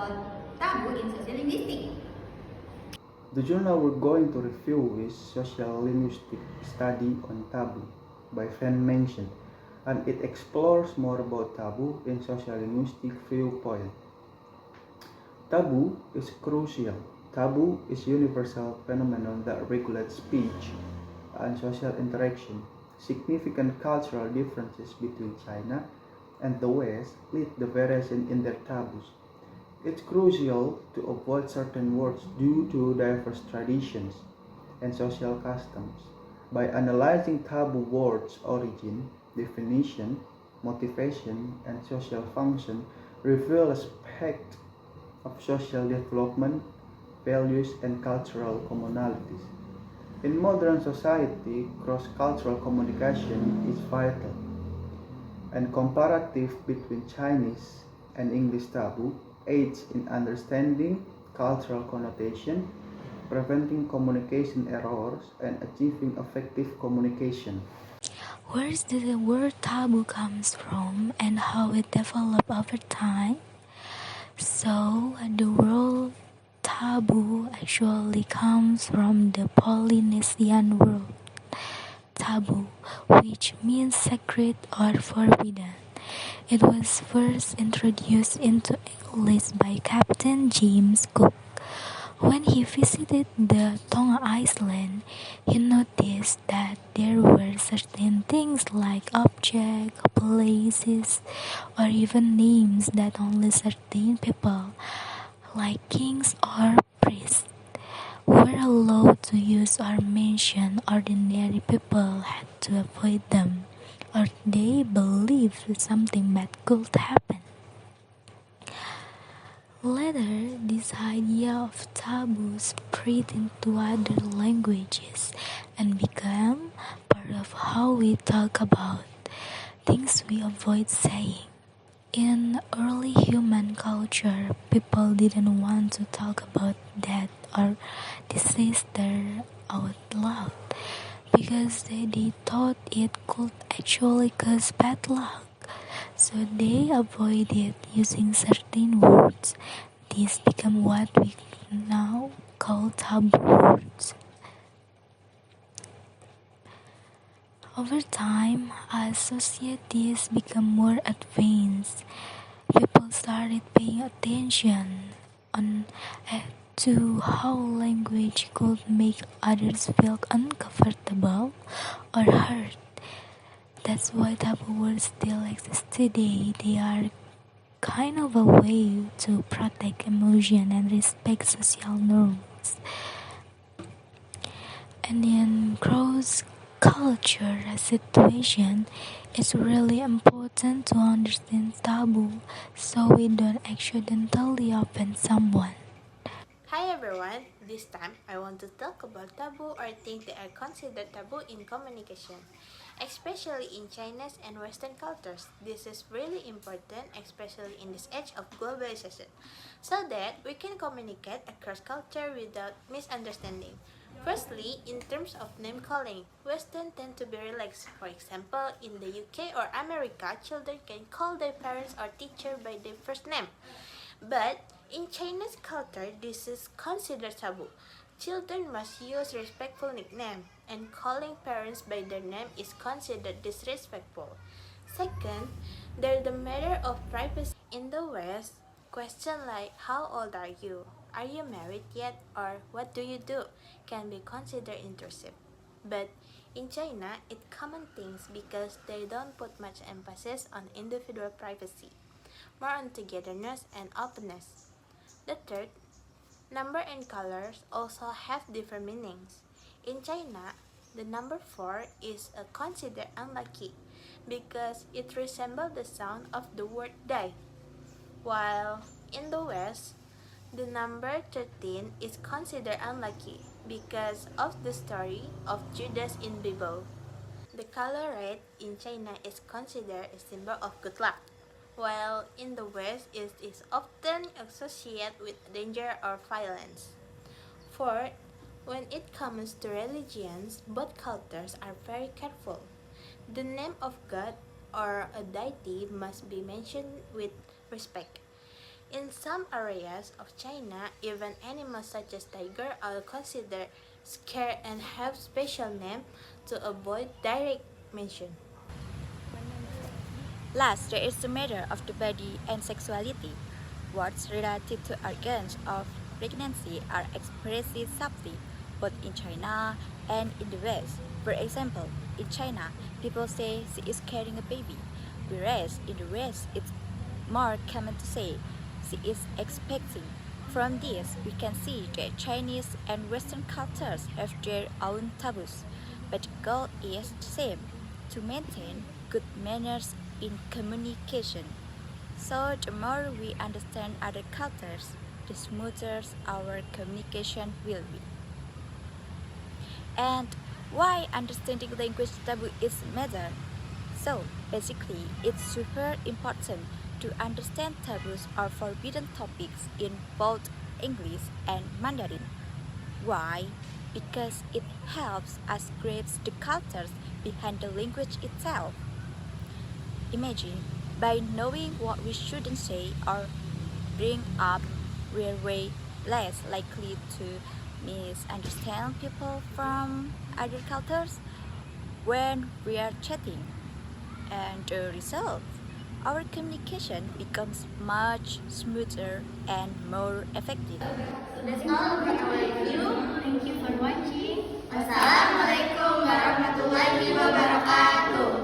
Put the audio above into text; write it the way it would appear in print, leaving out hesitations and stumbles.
about taboo in sociolinguistics. The journal we're going to review is Sociolinguistic Study on Taboo by Van Mention, and it explores more about taboo in sociolinguistic viewpoint. Taboo is crucial. Taboo is a universal phenomenon that regulates speech and social interaction. Significant cultural differences between China and the West lead to variation in their taboos. It's crucial to avoid certain words due to diverse traditions and social customs. By analyzing taboo words' origin, definition, motivation, and social function, reveal aspects of social development, values, and cultural commonalities. In modern society, cross-cultural communication is vital, and comparative between Chinese and English taboo aids in understanding cultural connotation, preventing communication errors, and achieving effective communication. Where does the word taboo comes from and how it developed over time? So, the word taboo actually comes from the Polynesian word taboo, which means sacred or forbidden. It was first introduced into English by Captain James Cook. When he visited the Tonga Island, he noticed that there were certain things like objects, places, or even names that only certain people, like kings or priests, were allowed to use or mention. Ordinary people had to avoid them, or they believed something bad could happen. Later, this idea of taboo spread into other languages and became part of how we talk about things we avoid saying. In early human culture, people didn't want to talk about death or disaster out loud because they thought it could actually cause bad luck. So they avoided using certain words. These become what we now call taboo words. Over time, as societies become more advanced, people started paying attention to how language could make others feel uncomfortable or hurt. That's why taboo words still exist today. They are kind of a way to protect emotion and respect social norms. And in cross-culture situation, it's really important to understand taboo so we don't accidentally offend someone. Hi everyone, this time I want to talk about taboo or things that are considered taboo in communication, especially in Chinese and Western cultures. This is really important, especially in this age of globalization, so that we can communicate across culture without misunderstanding. Firstly, in terms of name calling, Western tend to be relaxed. For example, in the UK or America, children can call their parents or teacher by their first name. But in Chinese culture, this is considered taboo. Children must use respectful nickname, and calling parents by their name is considered disrespectful. Second, there's the matter of privacy. In the West, questions like "How old are you?" "Are you married yet?" or "What do you do?" can be considered intrusive. But in China, it common things because they don't put much emphasis on individual privacy, more on togetherness and openness. The third, number and colors also have different meanings. In China, the number 4 is considered unlucky because it resembles the sound of the word die, while in the West, the number 13 is considered unlucky because of the story of Judas in Bible. The color red in China is considered a symbol of good luck, while in the West it is often associated with danger or violence. Fourth, when it comes to religions, both cultures are very careful. The name of God or a deity must be mentioned with respect. In some areas of China, even animals such as tiger are considered scared and have special names to avoid direct mention. Last, there is the matter of the body and sexuality. Words related to organs of pregnancy are expressed subtly, both in China and in the West. For example, in China, people say she is carrying a baby, whereas in the West, it's more common to say she is expecting. From this, we can see that Chinese and Western cultures have their own taboos, but the goal is the same: to maintain good manners in communication. So, the more we understand other cultures, the smoother our communication will be. And why understanding language taboo is matter? So, basically, it's super important to understand taboos or forbidden topics in both English and Mandarin. Why? Because it helps us grasp the cultures behind the language itself. Imagine, by knowing what we shouldn't say or bring up, we're way less likely to misunderstand people from other cultures when we are chatting. And the result, our communication becomes much smoother and more effective. So that's all about our review. Thank you for watching. Wassalamualaikum warahmatullahi wabarakatuh.